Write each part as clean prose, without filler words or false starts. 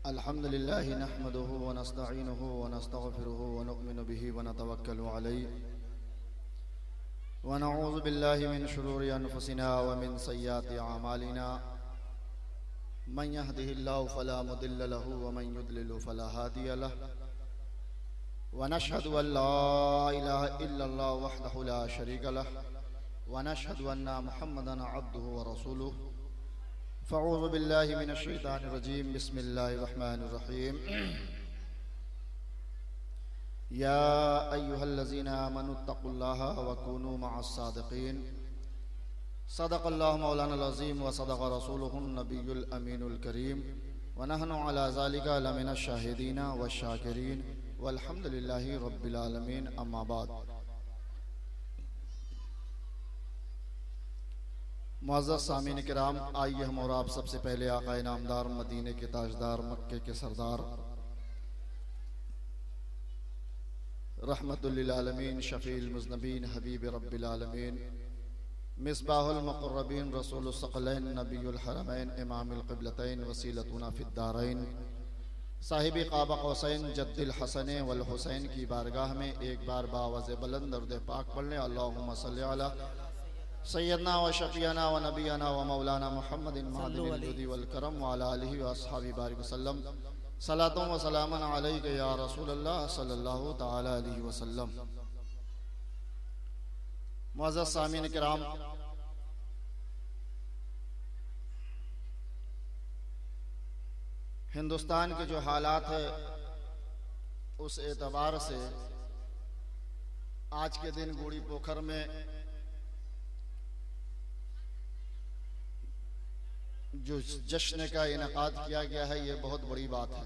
अल्हम्दुलिल्लाहि नहमदुहु व नस्तईनुहु व नस्तगफिरुहु व नु'मिनु बिही व नतवक्कलु अलैहि व नऊज़ु बिल्लाहि मिन शुरूरि अनफुसिना व मिन सय्यिआति अमालिना मन यहदिहिल्लाहु फला मुदिल्ल लहु व मन युद्लिलु फला हादिय लहु व नशहदु अन ला इलाहा इल्लल्लाह वहदहु ला शरीक लहु व नशहदु अन्ना मुहम्मदन अब्दुहु व रसूलुहु फ़अऊज़ु बिल्लाहि मिनश शैतानिर रजीम बिस्मिल्लाहिर रहमानिर रहीम या अय्युहल्लज़ीना आमनुत्तक़ुल्लाहा व कूनू मअस सादिक़ीन सदक़ल्लाहु मौलानाल अज़ीम व सदक़ रसूलुहुन नबियुल अमीनुल करीम व नहनु अला ज़ालिका लमिनश शाहिदीन व शाकिरीन वल्हम्दुलिल्लाहि रब्बिल आलमीन अम्मा बाद। मुअज़्ज़ज़ सामीन किराम, आइए हम और आप सबसे पहले आक़ाए नामदार, मदीने के ताजदार, मक्के के सरदार, रहमतुल लिल आलमीन, शफ़ीउल मुज़नबीन, हबीब रब्बिल आलमीन, मिस्बाहुल मुक़र्रबीन, रसूलुस सकलैन, नबियुल हरमैन, इमामुल क़िबलतैन, वसीलतुना फिद्दारैन, साहिबी क़ाब क़ौसैन, जद्दिल हसन वल हुसैन की बारगाह में एक बार बावज़ बुलंद दरूद पाक पढ़ लें। अल्लाहुम्मा सल्लि अला सय्यदना व शफ़ीअना व नबीना व मौलाना मुहम्मदिन मादिनिल जुदी वल करम व अला आलिहि व अस्हाबि बारिक वसल्लम। सलातुन व सलामुन अलैका या रसूलल्लाह सल्लल्लाहु तआला अलैहि वसल्लम। मुअज़्ज़ज़ सामीन किराम, हिंदुस्तान के जो हालात है उस एतबार से आज के दिन गुड़ी पोखर में जो जश्न का इनकाद किया गया है, ये बहुत बड़ी बात है।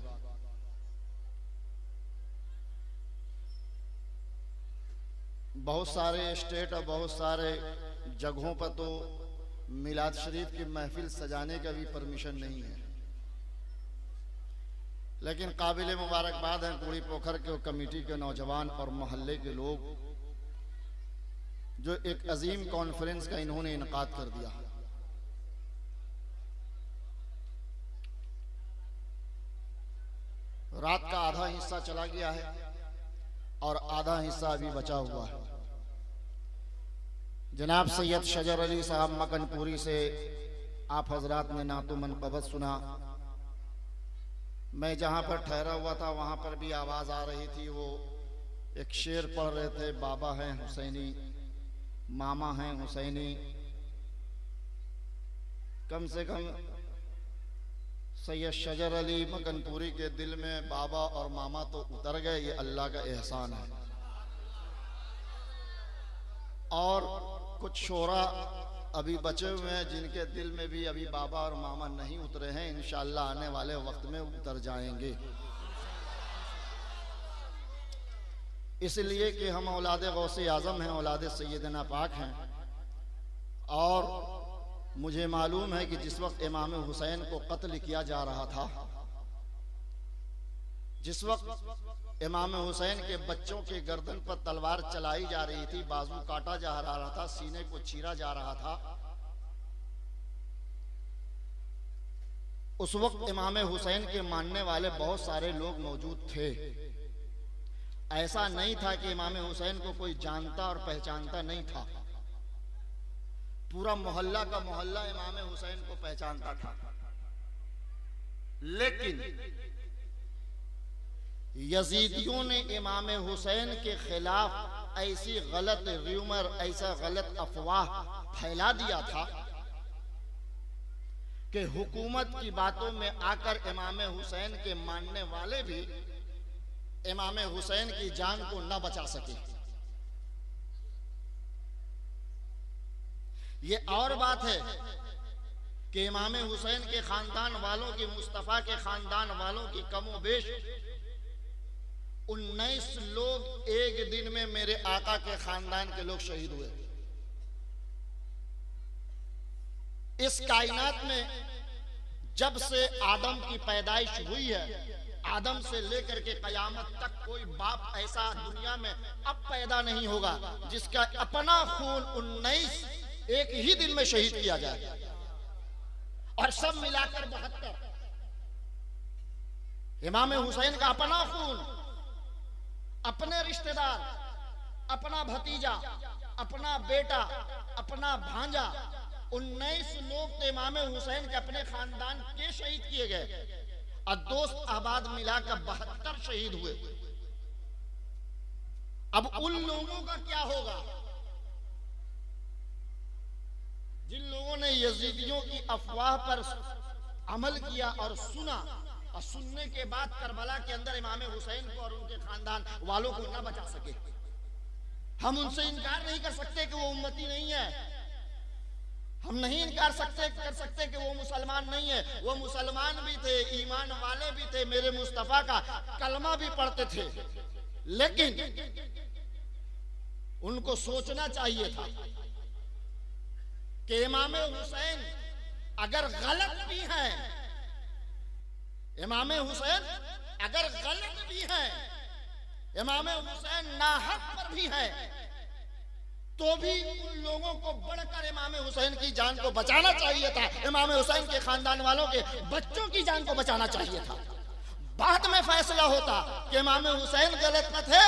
बहुत सारे स्टेट और बहुत सारे जगहों पर तो मिलाद शरीफ की महफिल सजाने का भी परमिशन नहीं है, लेकिन काबिल मुबारकबाद है गुड़ी पोखर के कमेटी के नौजवान और मोहल्ले के लोग जो एक अजीम कॉन्फ्रेंस का इन्होंने इनकाद कर दिया। रात का आधा हिस्सा चला गया है और आधा हिस्सा अभी बचा हुआ है। जनाब सैयद शजर अली साहब मकनपुरी से आप हजरात ने नातो मनक़बत सुना। मैं जहां पर ठहरा हुआ था वहां पर भी आवाज आ रही थी। वो एक शेर पढ़ रहे थे, बाबा हैं हुसैनी, मामा हैं हुसैनी। कम से कम सैयद शजर अली मकनपुरी के दिल में बाबा और मामा तो उतर गए, ये अल्लाह का एहसान है। और कुछ शोरा अभी बचे हुए हैं जिनके दिल में भी अभी बाबा और मामा नहीं उतरे हैं, इंशाअल्लाह आने वाले वक्त में उतर जाएंगे। इसलिए कि हम औलाद गौसे आज़म हैं, औलाद सैयदना पाक हैं। और मुझे मालूम है कि जिस वक्त इमाम हुसैन को कत्ल किया जा रहा था, जिस वक्त इमाम हुसैन के बच्चों के गर्दन पर तलवार चलाई जा रही थी, बाजू काटा जा रहा था, सीने को चीरा जा रहा था, उस वक्त इमाम हुसैन के मानने वाले बहुत सारे लोग मौजूद थे। ऐसा नहीं था कि इमाम हुसैन को कोई जानता और पहचानता नहीं था। पूरा मोहल्ला का मोहल्ला इमाम हुसैन को पहचानता था। लेकिन यजीदियों ने इमाम हुसैन के खिलाफ ऐसी गलत र्यूमर, ऐसा गलत अफवाह फैला दिया था कि हुकूमत की बातों में आकर इमाम हुसैन के मानने वाले भी इमाम हुसैन की जान को न बचा सके। ये और बात है कि इमाम हुसैन के खानदान वालों की, मुस्तफा के खानदान वालों की कमोबेश 19 लोग एक दिन में मेरे आका के खानदान के लोग शहीद हुए। इस कायनात में जब से आदम की पैदाइश हुई है, आदम से लेकर के कयामत तक कोई बाप ऐसा दुनिया में अब पैदा नहीं होगा जिसका अपना खून 19 एक ही दिन में शहीद किया जाए। और सब मिलाकर 72। इमाम हुसैन का अपना खून, अपने रिश्तेदार, अपना भतीजा, अपना बेटा, अपना भांजा, 19 लोग तो इमाम हुसैन के अपने खानदान के शहीद किए गए और दोस्त आबाद मिलाकर 72 शहीद हुए। अब उन लोगों का क्या होगा जिन लोगों ने यजीदियों की अफवाह पर अमल किया और सुना, और सुनने के बाद करबला के अंदर इमाम हुसैन को और उनके खानदान वालों को न बचा सके। हम उनसे इनकार नहीं कर सकते कि वो उम्मती नहीं है, हम नहीं इनकार कर सकते कि वो मुसलमान नहीं है। वो मुसलमान भी थे, ईमान वाले भी थे, मेरे मुस्तफा का कलमा भी पढ़ते थे, लेकिन उनको सोचना चाहिए था कि इमाम हुसैन अगर गलत भी हैं, इमाम हुसैन अगर गलत भी हैं, इमाम हुसैन नाहक पर भी है, तो भी उन लोगों को बढ़कर इमाम हुसैन की जान को बचाना चाहिए था। इमाम हुसैन के खानदान वालों के बच्चों की जान को बचाना चाहिए था। बाद में फैसला होता कि इमाम हुसैन गलत पर थे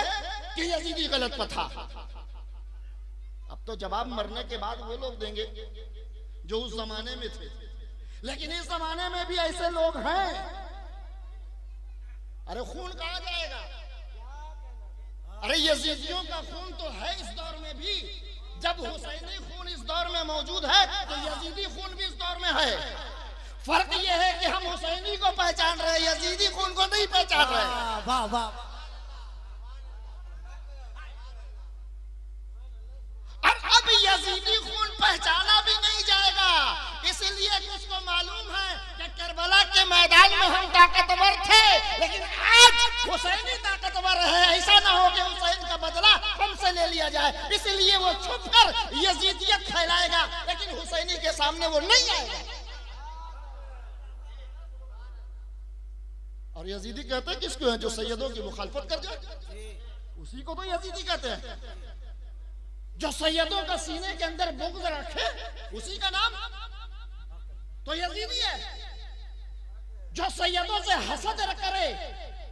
कि यजीदी गलत पर था। अब तो जवाब मरने के बाद वो लोग देंगे जो उस जमाने में थे, लेकिन इस जमाने में भी ऐसे लोग हैं। अरे खून कहा जाएगा? अरे यजीदियों का खून तो है इस दौर में भी। जब हुसैनी खून इस दौर में मौजूद है तो यजीदी खून भी इस दौर में है। फर्क यह है कि हम हुसैनी को पहचान रहे, यजीदी खून को नहीं पहचान रहे। वाह वाह। और अब यजीदी खून पहचाना भी नहीं जाएगा, इसलिए कि उसको मालूम है कि करबला के मैदान में हम ताकतवर थे, लेकिन आज हुसैनी ताकतवर है। ऐसा ना हो कि हुसैन का बदला हमसे ले लिया जाए, इसलिए वो छुप कर यजीदियत फैलाएगा, लेकिन हुसैनी के सामने वो नहीं आएगा। और यजीदी कहते हैं किसको है? जो सैयदों की मुखालफत कर जाए, उसी को तो यजीदी कहते हैं। जो सैयदों का सीने के अंदर बुग़्ज़ रखे, उसी का नाम तो यजीदी है। जो सैयदों से हसद करे,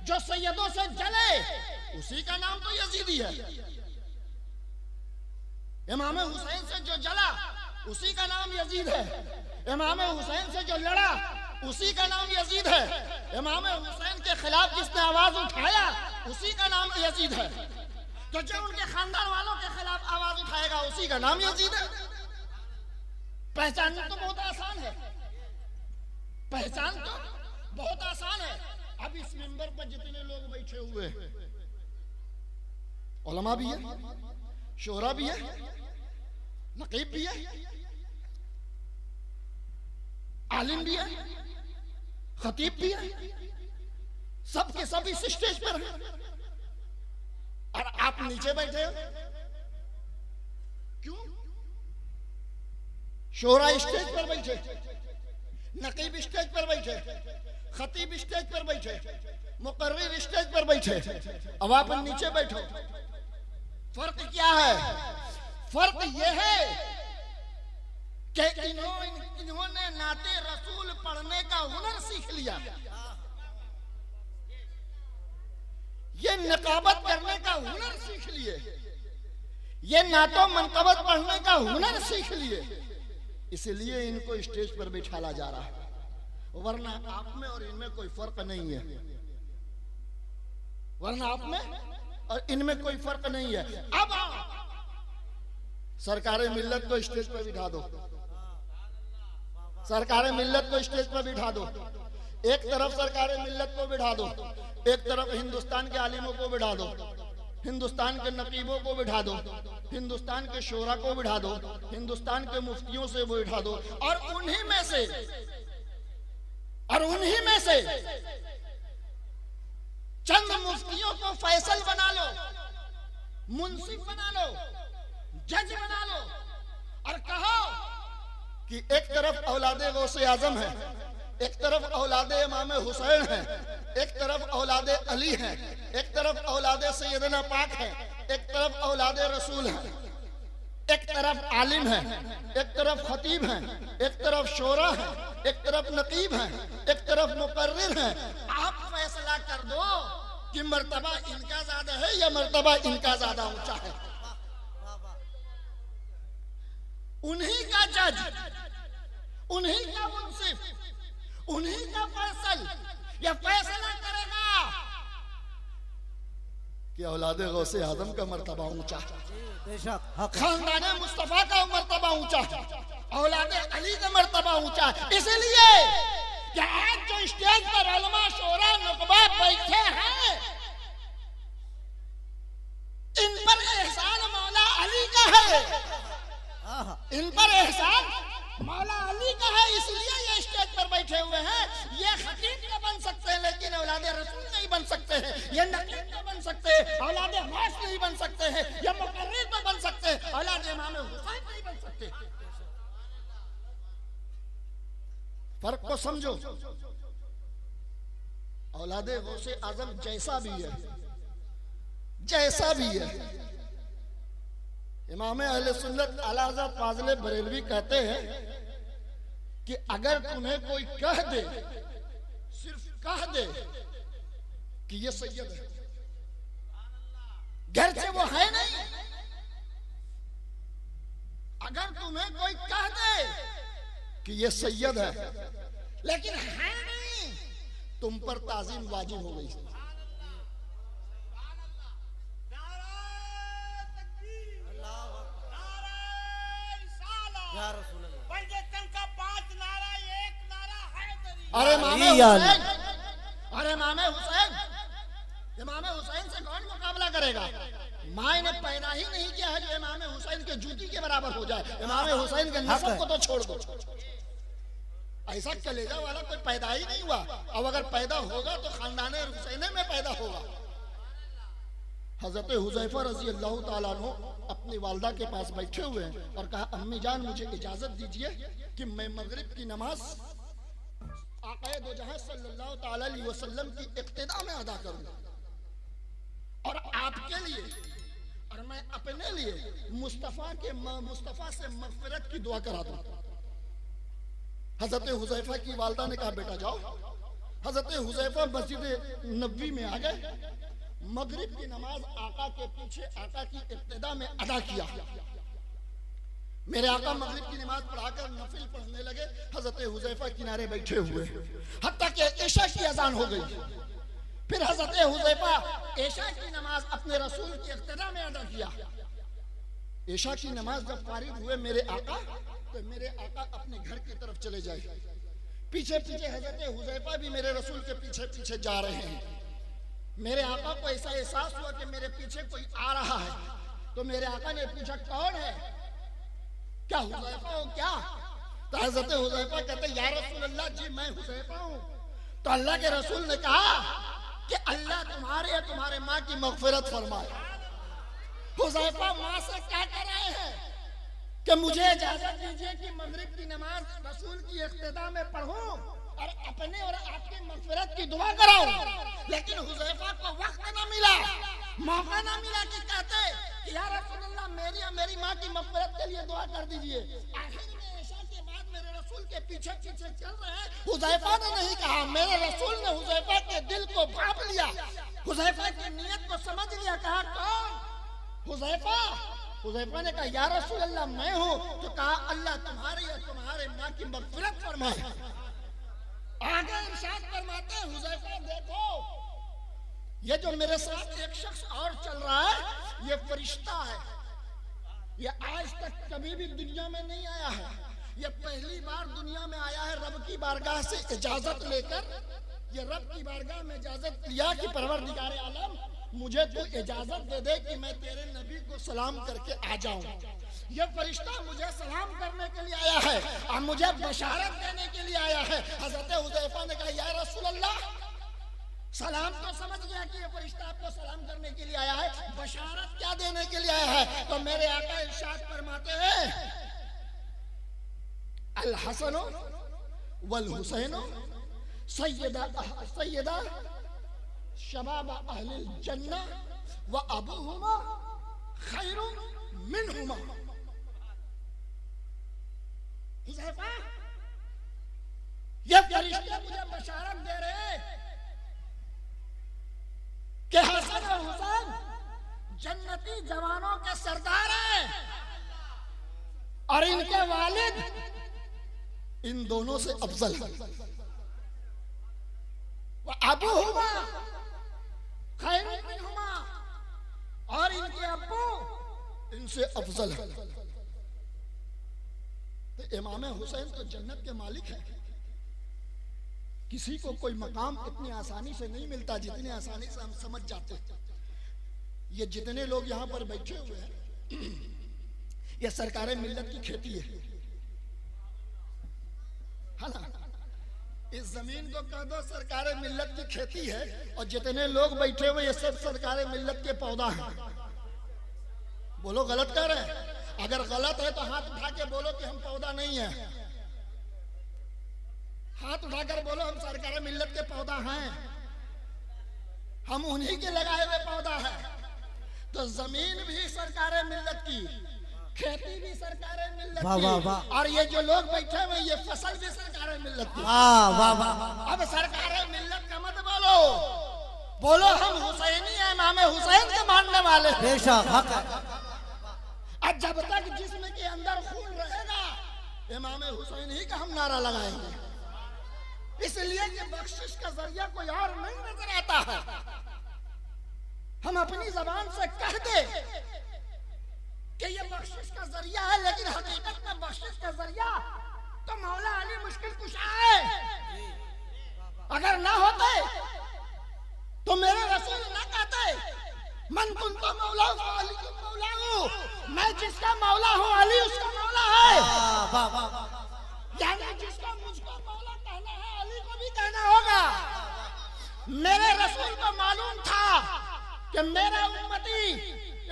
जो सैयदों से जले, उसी का नाम तो यजीदी है। इमाम हुसैन से जो जला, उसी का नाम यजीद है। इमाम हुसैन से जो लड़ा, उसी का नाम यजीद है। इमाम हुसैन के खिलाफ जिसने आवाज उठाया, उसी का नाम यजीद है। तो जो उनके खानदान वालों के खिलाफ आवाज उठाएगा, उसी का नाम यजीद है। पहचानना तो बहुत आसान है, पहचान तो बहुत आसान है। अब इस मिंबर पर जितने लोग बैठे हुए हैं, उलमा भी है, शोरा भी है, नकीब भी है, आलिम भी है, खतीब भी है, सब के सब इस स्टेज पर हैं, और आप नीचे बैठे हो। क्यों? शोरा स्टेज पर बैठे, नकीब स्टेज पर बैठे, खतीब स्टेज पर बैठे, मुकर्रिर स्टेज पर बैठे, अब आप नीचे बैठो। फर्क क्या है? फर्क यह है कि इन्होंने नाते रसूल पढ़ने का हुनर सीख लिया, ये नकाबत करने का हुनर सीख लिए, ये नातो मनकबत पढ़ने का हुनर सीख लिए, इसलिए इनको स्टेज पर बिठाला जा रहा है। वरना आप में और इनमें कोई फर्क नहीं है, वरना आप में और इनमें कोई फर्क नहीं है। अब सरकार मिल्लत को स्टेज पर बिठा दो, सरकार मिल्लत को स्टेज पर बिठा दो। एक तरफ सरकार मिल्लत को बिठा दो, एक तरफ हिंदुस्तान के आलिमों को बिठा दो, हिंदुस्तान के नकीबों को बिठा दो, हिंदुस्तान के शोरा को बिठा दो, हिंदुस्तान के मुफ्तियों से बिठा दो, और उन्हीं में से चंद मुफ्तियों को फैसल बना लो, मुंसिफ बना लो, जज बना लो, और कहो कि एक तरफ औलादे गौसे आजम है, एक तरफ औलादे इमाम हुसैन है, एक तरफ औलादे अली है, एक तरफ औलादे सैयदना पाक है, एक तरफ औलादे रसूल है, एक तरफ आलिम है, एक तरफ खतीब है, एक तरफ शोरा है, एक तरफ नकीब है, एक तरफ मुकर्रिर है। आप फैसला कि मर्तबा इनका ज्यादा है या मर्तबा इनका ज्यादा ऊंचा है। उन्हीं का जज, उन्हीं का मुंसिफ, उन्हीं का फैसल यह फैसला करेगा कि औलादे गौसे आदम का मर्तबा ऊंचा है, खानदाने मुस्तफा का मर्तबा ऊंचा है, औलादे अली का मर्तबा ऊंचा है। इसलिए कि आज जो स्टेज पर उलमा शोरा नुकबा बैठे हैं, इन पर एहसान मौला अली का है, इन पर एहसान मौला अली का है। इसलिए ये स्टेज पर बैठे हुए हैं। ये खतीब तो बन सकते हैं लेकिन औलादे रसूल नहीं बन सकते हैं। ये नकीब तो बन सकते हैं, औलादे गौस नहीं बन सकते हैं। ये मुकर्रिर तो बन सकते हैं, औलादे इमाम हुसैन नहीं बन सकते। फर्क को समझो। औलादे गौसे आजम जैसा भी है, जैसा भी है, इमाम अहले सुन्नत आला हज़रत फाज़िल बरेलवी कहते हैं कि अगर तुम्हें कोई कह दे, सिर्फ कह दे कि ये सैयद है, घर से वो है नहीं, अगर तुम्हें कोई कह दे कि ये सैयद है लेकिन है नहीं, तुम पर ताज़ीम वाजिब हो गई। अरे मामे हुसैन, अरे मामे हुसैन, इमाम हुसैन से कौन मुकाबला करेगा? माँ ने पैदा ही नहीं किया है जो इमाम हुसैन के जूती के बराबर हो जाए। इमाम हुसैन के नस्ब को तो छोड़ दो, ऐसा कलेजा वाला कोई पैदा ही नहीं हुआ। अब अगर पैदा होगा तो खानदान हुसैन में पैदा होगा। हजरत हुज़ैफा रज़ी अल्लाह ताला अन्हु अपनी वालदा के पास बैठे हुए हैं और कहा, अम्मी जान मुझे इजाजत दीजिए कि मैं मगरिब की नमाज आक़ाए दो जहां सल्लल्लाहु ताला अलैहि वसल्लम की इक्तिदा में अदा करूं और आपके लिए और मैं अपने लिए मुस्तफा से मग़फ़िरत की दुआ करा दूं। हजरत हुज़ैफा की वालदा ने कहा, बेटा जाओ। हजरत हुज़ैफा मस्जिद नबवी में आ गए, मगरिब की नमाज आका के पीछे आका की इब्तिदा में अदा किया। मेरे आका मगरिब की नमाज पढ़ाकर नफिल पढ़ने लगे। हजरत हुज़ैफा किनारे बैठे हुए, हत्ता कि इशा की अजान हो गई। फिर हजरत हुज़ैफा इशा की नमाज अपने रसूल की इब्तिदा में अदा किया। इशा की नमाज जब फारिग हुए मेरे आका, तो मेरे आका अपने घर की तरफ चले जाए। पीछे पीछे हजरत हुज़ैफा भी मेरे रसूल के पीछे पीछे जा रहे हैं। मेरे आका को ऐसा एहसास हुआ कि मेरे पीछे कोई आ रहा है, तो मेरे आका ने पूछा, कौन है? क्या हुज़ैफा हो क्या? तो हजरत हुज़ैफा कहते, या रसूल अल्लाह जी मैं हुज़ैफा हूँ। तो अल्लाह के रसूल ने कहा कि अल्लाह तुम्हारे या तुम्हारे माँ की मग़फ़िरत फरमाए। हुज़ैफा माँ से क्या कर रहे हैं कि मुझे इजाजत दीजिए कि मगरिब की नमाज रसूल की इक़्तिदा में पढ़ूं और अपने और आपकी मग़फ़िरत की दुआ कराऊं। लेकिन हुज़ैफा को वक्त न मिला, मौका न मिला कि कहते कि या रसूल अल्लाह मेरी और मेरी माँ की मग़फ़िरत के लिए दुआ कर दीजिए। आखिर में इशा के बाद मेरे रसूल के पीछे पीछे चल रहे हैं। हुज़ैफा ने नहीं कहा, मेरे रसूल ने हुज़ैफा के दिल को भांप लिया, हुज़ैफा की नीयत को समझ लिया। कहा, कौन? हुज़ैफा। हुज़ैफा ने कहा, या रसूल अल्लाह मैं हूँ। तो कहा, अल्लाह तुम्हारी और तुम्हारे माँ की मग़फ़िरत फरमाए। आगे इरशाद फरमाते हैं, हुज़ैफा देखो ये जो मेरे साथ एक शख्स और चल रहा है, ये फरिश्ता है। ये आज तक कभी भी दुनिया में नहीं आया है, ये पहली बार दुनिया में आया है रब की बारगाह से इजाजत लेकर। ये रब की बारगाह में इजाजत लिया कि परवरदिगार आलम मुझे तू इजाजत दे दे कि मैं तेरे नबी को सलाम करके आ जाऊं। ये फरिश्ता मुझे सलाम करने के लिए आया है और मुझे बशारत देने के लिए आया है। हजरत हुज़ैफा ने कहा, या रसूल अल्लाह सलाम तो समझ गया कि ये फरिश्ता आपको सलाम करने के लिए आया है, बशारत क्या देने के लिए आया है? तो मेरे आका इरशाद फरमाते हैं, अल हसनो वल हुसैनो सैयदा शबाब अहलिल जन्नह व अबूहुमा खैरुम मिनहुमा। हुज़ैफा ये फरिश्ते मुझे बशारत दे रहे हैं जवानों के सरदार हैं और इनके वालिद इन दोनों से अफजल है। अबू हुमा खैरुन मिनहुमा, और इनके अब्बू इनसे अफजल है। तो इमाम हुसैन तो जन्नत के मालिक हैं। किसी को कोई मकाम इतनी आसानी से नहीं मिलता जितनी आसानी से हम समझ जाते हैं। ये जितने लोग यहाँ पर बैठे हुए हैं, ये सरकार मिल्लत की खेती है ना। इस जमीन को कह दो सरकार मिल्लत की खेती है, और जितने लोग बैठे हुए ये सब सरकार मिल्लत के पौधा हैं। बोलो गलत कह रहे हैं? अगर गलत है तो हाथ उठा के बोलो कि हम पौधा नहीं है। हाथ उठाकर बोलो हम सरकार मिल्लत के पौधा हैं, हम उन्हीं के लगाए हुए पौधा है। तो जमीन भी सरकार मिल्लत की, खेती भी सरकार मिल्लत की, और ये जो लोग बैठे हुए ये फसल भी सरकार मिल्लत की। अब सरकार मिल्लत का मत बोलो, बोलो हम हुसैनी हैं, इमाम हुसैन के मानने वाले। और जब तक जिस्म के अंदर खून रहेगा इमाम हुसैन ही का हम नारा लगाएंगे। इसलिए कि बख्शिश का जरिया कोई और नहीं नजर आता है। हम अपनी जबान से कह दे कि ये बख्शिश का जरिया है, लेकिन हकीकत में बख्शिश का जरिया तो मौला अली मुश्किल कुशा है। अगर ना होते तो मेरे रसूल ना कहते मन कुंतो मौला अली को मौला हूँ, मैं जिसका मौला हूँ अली उसका मौला है। यानी जिसका मुझको मौला कहना है अली को भी कहना होगा। मेरे रसूल को मालूम था कि मेरा उम्मती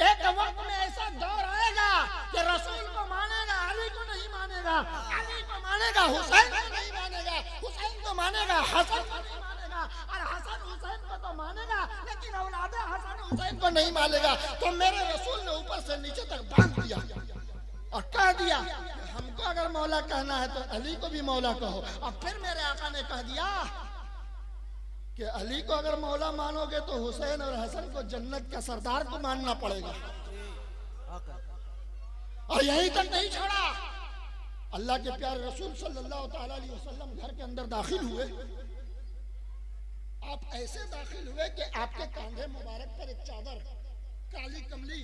एक वक्त में ऐसा दौर आएगा कि रसूल को मानेगा अली को नहीं मानेगा, अली को मानेगा हुसैन को नहीं मानेगा, हुसैन को मानेगा हसन को नहीं मानेगा, और हसन हुसैन को तो मानेगा लेकिन औलादे हसन हुसैन को नहीं मानेगा। तो मेरे रसूल ने ऊपर से नीचे तक बांध दिया और कह दिया हमको अगर मौला कहना है तो अली को भी मौला कहो। और फिर मेरे आका ने कह दिया कि अली को अगर मौला मानोगे तो हुसैन और हसन को जन्नत का सरदार को मानना पड़ेगा। और यहीं तक नहीं छोड़ा, अल्लाह के प्यारे रसूल सल्लल्लाहु अलैहि वसल्लम घर के अंदर दाखिल हुए। आप ऐसे दाखिल हुए कि आपके कांधे मुबारक पर एक चादर काली कमली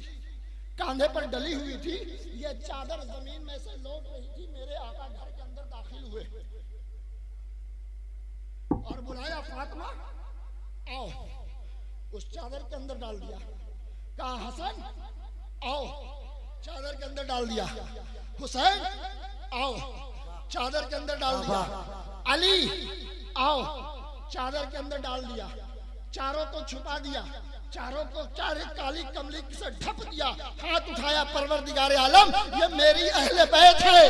कांधे पर डली हुई थी। ये चादर जमीन में से लौट रही थी। मेरे आका घर के अंदर दाखिल हुए और बुलाया फातिमा आओ, उस चादर के अंदर डाल दिया। कहा हसन आओ, चादर के अंदर डाल दिया। हुसैन आओ, चादर के अंदर डाल दिया। अली आओ, चादर के अंदर डाल दिया। चारों को छुपा दिया, चारों को चारे काली कमली से ढक दिया। हाथ उठाया, परवरदिगारे आलम ये मेरी अहले बैत है,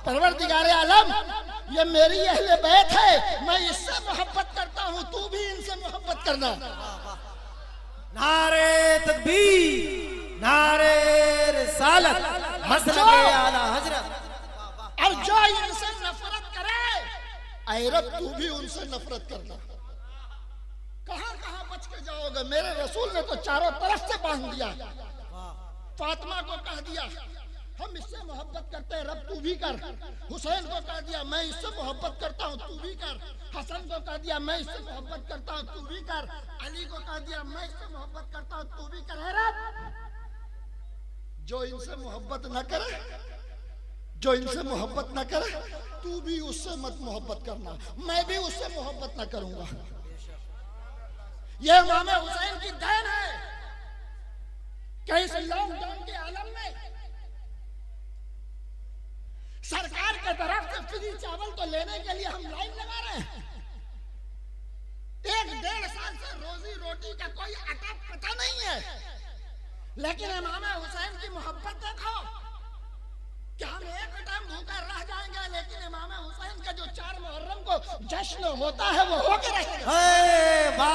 परवरदिगारे आलम ये मेरी अहले बैत है, मैं इससे मोहब्बत करता हूँ, तू भी इनसे मोहब्बत करना। नारे तकबीर, नारे रिसालत, मसलक आला हजरत। और जो इनसे नफरत करे ऐरत तू भी उनसे नफरत करना। कहां कहां बच के जाओगे? मेरे रसूल ने तो चारों तरफ से बांध दिया। फातिमा को कह दिया हम इससे मोहब्बत करते हैं, रब तू भी कर। हुसैन को कह दिया मैं इससे मोहब्बत करता हूँ, तू भी कर। हसन को कह दिया मैं इससे मोहब्बत करता हूँ, तू भी कर। अली को कह दिया मैं इससे मोहब्बत करता हूँ, तू भी कर। है रब जो इनसे मोहब्बत न करे, जो इनसे मोहब्बत न करे तू भी उससे मत मोहब्बत करना, मैं भी उससे मोहब्बत न करूंगा। यह इमाम हुसैन की देन है कि इस लॉकडाउन के आलम में सरकार के तरफ से फ्री चावल तो लेने के लिए हम लाइन लगा रहे हैं। 1-1.5 साल से रोजी रोटी का कोई अता पता नहीं है, लेकिन इमाम हुसैन की मोहब्बत देखो कि हम एक टाइम भूखा रह जाएंगे, लेकिन इमाम हुसैन का जो 4 मुहर्रम को जश्न होता है वो होकर रहेगा,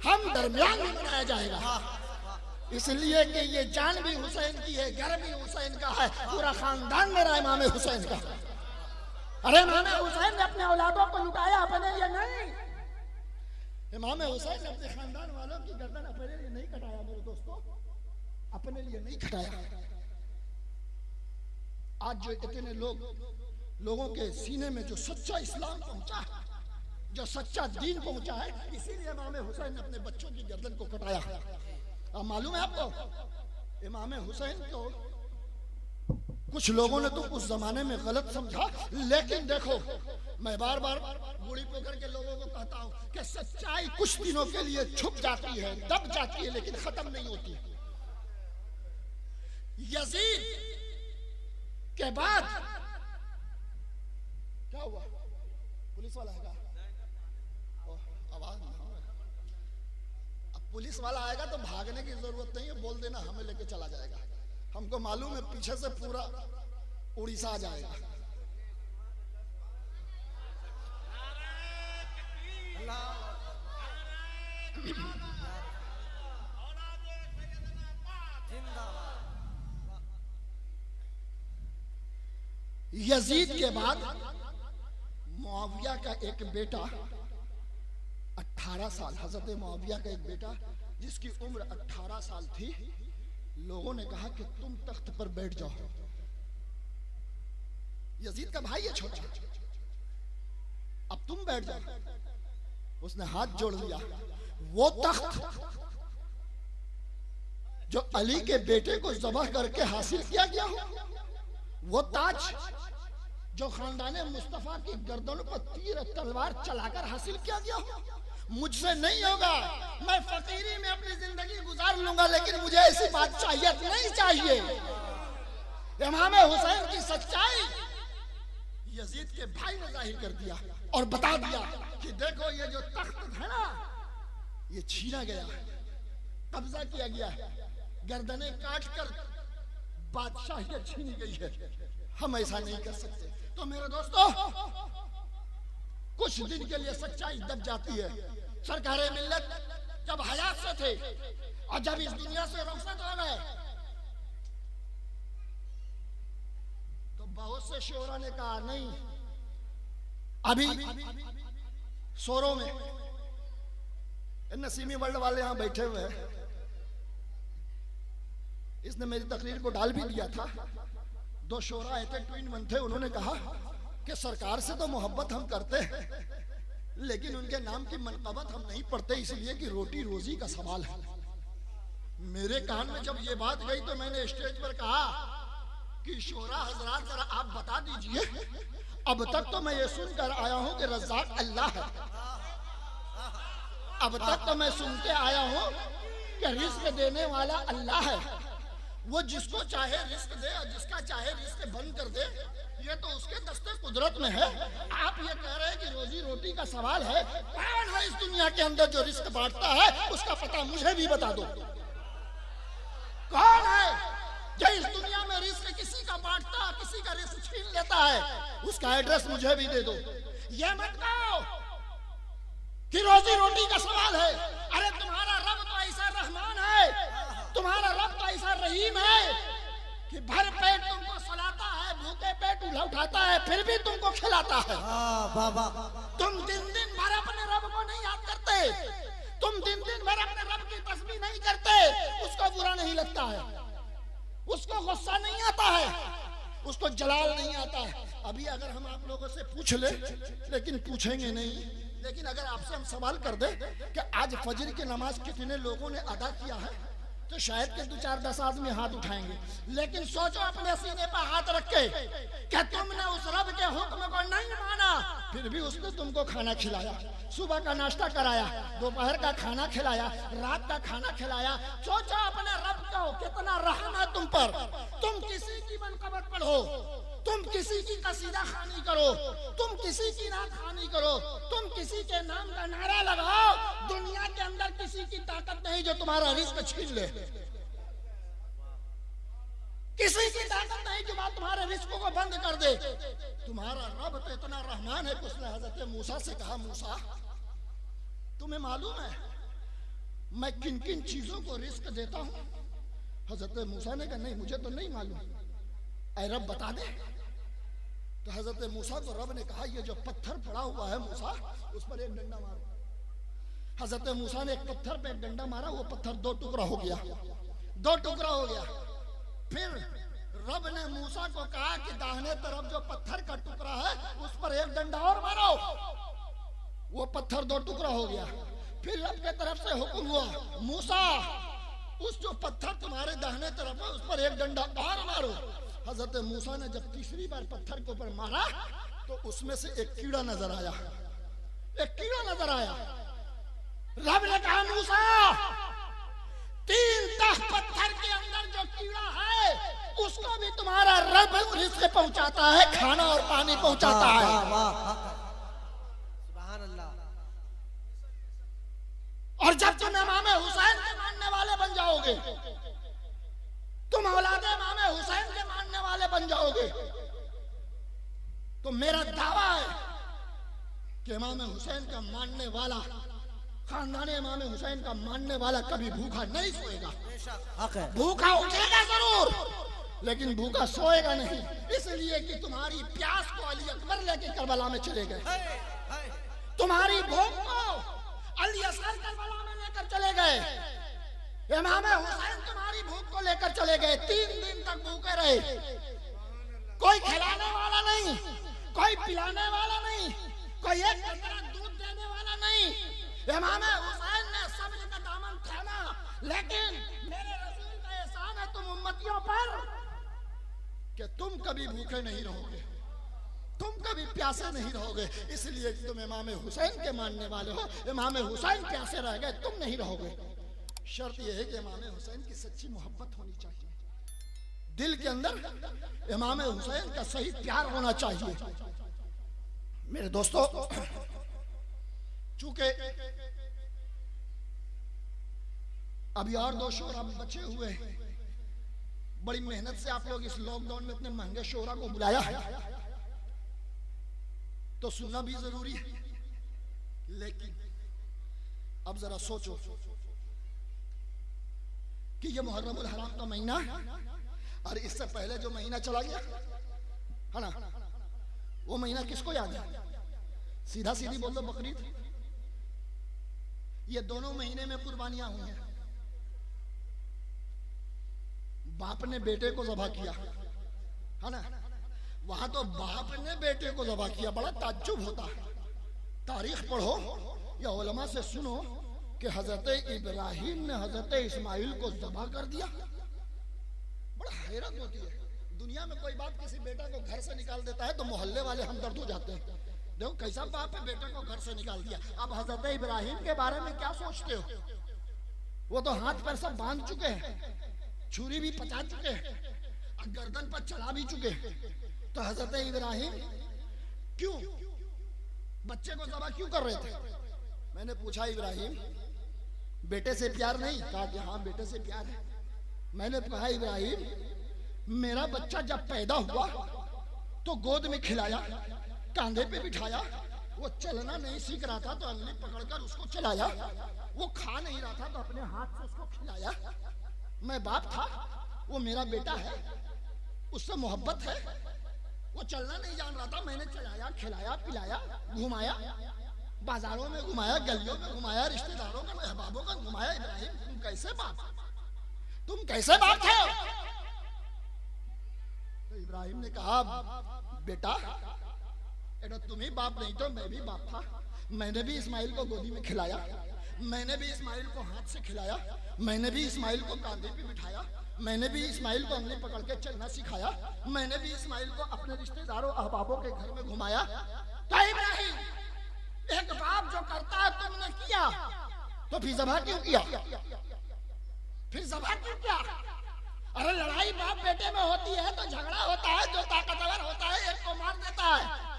हम दरमियान में मनाया जाएगा। इसलिए कि ये जान भी हुसैन की है, घर भी हुसैन का है, पूरा खानदान मेरा इमाम हुसैन का। अरे इमाम हुसैन ने अपने औलादों को लुटाया, अपने लिए नहीं। इमाम हुसैन ने अपने खानदान वालों की गर्दन अपने लिए नहीं कटाया मेरे दोस्तों, अपने लिए नहीं कटाया। आज जो इतने लोगों के सीने में जो सच्चा इस्लाम पहुंचा है, जो सच्चा दीन पहुंचा है, इसीलिए इमाम हुसैन ने अपने बच्चों की गर्दन को कटाया। अब मालूम है आपको, इमाम हुसैन को कुछ लोगों ने तो उस जमाने में गलत समझा, लेकिन देखो मैं बार बार बूढ़ी पोखर के लोगों को कहता हूं कि सच्चाई कुछ दिनों के लिए छुप जाती है, दब जाती है, लेकिन खत्म नहीं होती। यजीद के बाद क्या हुआ? पुलिस वाला आएगा, आवाज नहीं। अब पुलिस वाला आएगा तो भागने की जरूरत नहीं है, बोल देना हमें लेके चला जाएगा। हमको मालूम है पीछे से पूरा उड़ीसा आ जाएगा। यजीद के बाद मुआविया का एक बेटा 18 साल, हजरत मुआविया का एक बेटा जिसकी उम्र 18 साल थी, लोगों ने कहा कि तुम तख्त पर बैठ जाओ। यजीद का भाई है छोटा, अब तुम बैठ जाओ। उसने हाथ जोड़ लिया। वो तख्त जो अली के बेटे को ज़बह करके हासिल किया गया हो, वो ताज जो खानदाने मुस्तफा की गर्दनों पर तीर तलवार चलाकर हासिल किया गया हो, मुझसे नहीं होगा। मैं फकीरी में अपनी जिंदगी गुजार लूंगा, लेकिन मुझे ऐसी बादशाहियत नहीं चाहिए। इमाम हुसैन की सच्चाई यजीद के भाई ने जाहिर कर दिया और बता दिया कि देखो ये जो तख्त है ना, ये छीना गया, कब्जा किया गया, गर्दनें काट कर बादशाहियत छीनी गई है। हम ऐसा नहीं कर सकते। तो मेरे दोस्तों, कुछ दिन के लिए सच्चाई दब जाती है। सरकारे मिल्लत जब हयात से थे और जब इस दुनिया से रुखसत हो गए तो बहुत से शोरा ने कहा नहीं, अभी सोरों में नसीमी वर्ल्ड वाले यहां बैठे हुए हैं, इसने मेरी तकरीर को डाल भी दिया था। दो शोरा आए थे, ट्विन वन थे, उन्होंने कहा कि सरकार से तो मोहब्बत हम करते हैं, लेकिन उनके नाम की मनकबत हम नहीं पढ़ते, इसलिए कि रोटी रोजी का सवाल है। मेरे कान में जब ये बात गई तो मैंने स्टेज पर कहा कि शोरा हजरात जरा आप बता दीजिए, अब तक तो मैं ये सुनकर आया हूं कि रज़्ज़ाक़ अल्लाह है, अब तक तो मैं सुनते आया हूं कि रिस्क देने वाला अल्लाह है, वो जिसको चाहे रिस्क दे और जिसका चाहे रिस्क बंद कर दे, ये तो उसके दस्ते कुदरत में है। आप ये कह रहे हैं कि रोजी रोटी का सवाल है। कौन है इस दुनिया के अंदर जो रिस्क बांटता है? उसका पता मुझे भी बता दो। कौन है जो इस दुनिया में रिस्क किसी का बांटता, किसी का रिस्क छीन लेता है? उसका एड्रेस मुझे भी दे दो। ये मत कहो कि रोजी रोटी का सवाल है। अरे तुम्हारा रब तो ऐसा रहमान है, तुम्हारा रब तो ऐसा रहीम है कि भर पेट तुमको सुलाता है, भूखे पेट उठाता है, फिर भी तुमको खिलाता है। बाबा, तुम दिन दिन भर अपने रब को नहीं याद करते, तुम दिन दिन भर अपने रब की तस्बीह नहीं करते, उसको बुरा नहीं लगता है, उसको गुस्सा नहीं आता है, उसको जलाल नहीं आता है। अभी अगर हम आप लोगों से पूछ ले, लेकिन पूछेंगे नहीं, लेकिन अगर आपसे हम सवाल कर दे कि आज फजर की नमाज कितने लोगों ने अदा किया है, तो शायद के 2-4-10 आदमी हाथ उठाएंगे। लेकिन सोचो अपने सीने पर हाथ रख के कि तुमने उस रब के हुक्म को नहीं माना, फिर भी उसने तुमको खाना खिलाया, सुबह का नाश्ता कराया, दोपहर का खाना खिलाया, रात का खाना खिलाया। सोचो अपने रब को कितना रहम है तुम पर। तुम किसी की मनकबत पढ़ो, तुम किसी की कसीदा खानी करो, तुम किसी की नात खानी करो, तुम किसी के नाम का नारा लगाओ, दुनिया के अंदर किसी की ताकत नहीं जो तुम्हारा रिस्क छीन ले। किसी की ताकत नहीं जो बात तुम्हारे रिस्कों को बंद कर दे। तुम्हारा रब तो इतना रहमान है कि उसने हजरत मूसा से कहा, मूसा तुम्हें मालूम है मैं किन किन चीजों को रिस्क देता हूं? हजरत मूसा ने कहा नहीं, मुझे तो नहीं मालूम, ऐ रब बता दे। तो हजरत मूसा को रब ने कहा, ये जो पत्थर पड़ा हुआ है मूसा, उस पर एक डंडा मारो। हजरत मूसा ने एक पत्थर पे डंडा मारा, वो पत्थर दो टुकड़ा हो गया, दो टुकड़ा हो गया। फिर रब ने मूसा को कहा कि दाहिने तरफ जो पत्थर का टुकड़ा है उस पर एक डंडा और मारो, वो पत्थर दो टुकड़ा हो गया। फिर रब के तरफ से हुक्म हुआ, मूसा उस जो पत्थर तुम्हारे दाहिने तरफ है उस पर एक डंडा और मारो। हजरत मूसा ने जब तीसरी बार पत्थर के ऊपर मारा तो उसमें से एक कीड़ा नजर आया, एक कीड़ा नजर आया। रब ने कहा मूसा, 3 तह पत्थर के अंदर जो कीड़ा है उसको भी तुम्हारा रब रिज़्क़ पहुंचाता है, खाना और पानी पहुंचाता है। सुभान अल्लाह। और जब तुम इमाम हुसैन के मानने वाले बन जाओगे, तुम औलाद इमाम हुसैन के मानने वाले बन जाओगे, तो मेरा दावा है कि इमाम हुसैन का मानने वाला, खानदान इमाम हुसैन का मानने वाला कभी भूखा नहीं सोएगा। भूखा उठेगा जरूर लेकिन भूखा सोएगा नहीं, इसलिए कि तुम्हारी प्यास को अली अकबर लेके करबला में चले गए, तुम्हारी भूख को अली असगर करबला में लेकर चले गए, इमाम हुसैन तुम्हारी भूख को लेकर चले गए। 3 दिन तक भूखे रहे, कोई खिलाने वाला नहीं, कोई पिलाने वाला नहीं, कोई एक कतरा दूध देने वाला नहीं। इमाम हुसैन ने सब्र का दामन थामा, लेकिन मेरे रसूल का एहसान है तुम उम्मतियों पर कि तुम कभी भूखे नहीं रहोगे, तुम कभी प्यासे नहीं रहोगे, इसलिए कि तुम इमाम हुसैन के मानने वाले हो। इमाम हुसैन प्यासे रह गए, तुम नहीं रहोगे। शर्त यह है कि इमाम हुसैन की सच्ची मोहब्बत होनी चाहिए, दिल के अंदर इमाम हुसैन का सही प्यार होना चाहिए। मेरे दोस्तों, चूंकि अभी और 2 शोरा बचे हुए हैं, बड़ी मेहनत से आप लोग इस लॉकडाउन में इतने महंगे शोरा को बुलाया है, तो सुनना भी जरूरी है। लेकिन अब जरा सोचो कि ये मुहर्रमुल हराम का महीना और इससे पहले जो महीना चला गया है ना, वो महीना किसको याद है? सीधा सीधी बोल दो, बकरीद। ये दोनों महीने में कुर्बानियां हुई हैं। बाप ने बेटे को ज़बह किया है ना, वहां तो बाप ने बेटे को ज़बह किया, बड़ा ताज्जुब होता है। तारीख पढ़ो या उलमा से सुनो कि हजरत इब्राहिम ने हजरत इस्माइल को ज़बह कर दिया। बड़ा हैरत होती है, दुनिया में कोई बाप किसी बेटा को घर से निकाल देता है तो मोहल्ले वाले हमदर्द हो जाते हैं, देखो कैसा बाप है, बेटे को घर से निकाल दिया। अब हजरत इब्राहिम के बारे में क्या सोचते हो? वो तो हाथ पैर सब बांध चुके हैं, छुरी भी पचा चुके हैं, गर्दन पर चढ़ा भी चुके हैं। तो हजरत इब्राहिम क्यों बच्चे को ज़बह क्यों कर रहे थे? मैंने पूछा, इब्राहिम बेटे से प्यार नहीं? कहा कि हाँ बेटे से प्यार है। मैंने कहा, इब्राहिम मेरा बच्चा जब पैदा हुआ तो गोद में खिलाया, कांधे पे बिठाया, वो चलना नहीं सीख रहा था तो अंगली पकड़कर उसको चलाया, वो खा नहीं रहा था तो अपने हाथ से उसको खिलाया। मैं बाप था, वो मेरा बेटा है, उससे मोहब्बत है। वो चलना नहीं जान रहा था, मैंने चलाया, खिलाया, पिलाया, घुमाया, बाजारों में घुमाया, गलियों में घुमाया, रिश्तेदारों का, अहबाबों का घुमाया। इब्राहिम तुम कैसे बाप, तुम कैसे बाप थे? तो इब्राहिम ने कहा, बेटा तुम ही बाप नहीं तो मैं भी बाप था। मैंने भी इस्माइल को गोदी में खिलाया, मैंने भी इस्माइल को हाथ से खिलाया, मैंने भी इस्माइल को कांधे पे बिठाया, मैंने भी इस्माइल को अंगली पकड़ के चलना सिखाया, मैंने भी इस्माइल को अपने रिश्तेदारों अहबाबों के घर में घुमाया। तो इब्राहिम, एक बाप जो करता है तुमने किया, तो फिर ज़बह क्यों किया? फिर ज़बह क्यों किया? अरे लड़ाई बाप बेटे में होती है तो झगड़ा होता है, जो ताकतवर होता है एक को मार देता है।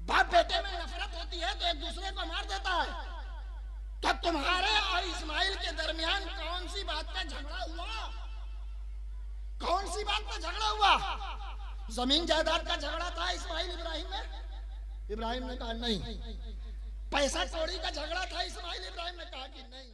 बाप बेटे में नफरत होती है तो एक दूसरे को मार देता है। तो तुम्हारे और इस्माइल के दरमियान कौन सी बात पे झगड़ा हुआ? कौन सी बात पे झगड़ा हुआ? जमीन जायदाद का झगड़ा था इस्माइल इब्राहिम में? इब्राहिम ने कहा नहीं। पैसा कौड़ी का झगड़ा था इस्माइल? इब्राहिम ने कहा कि नहीं।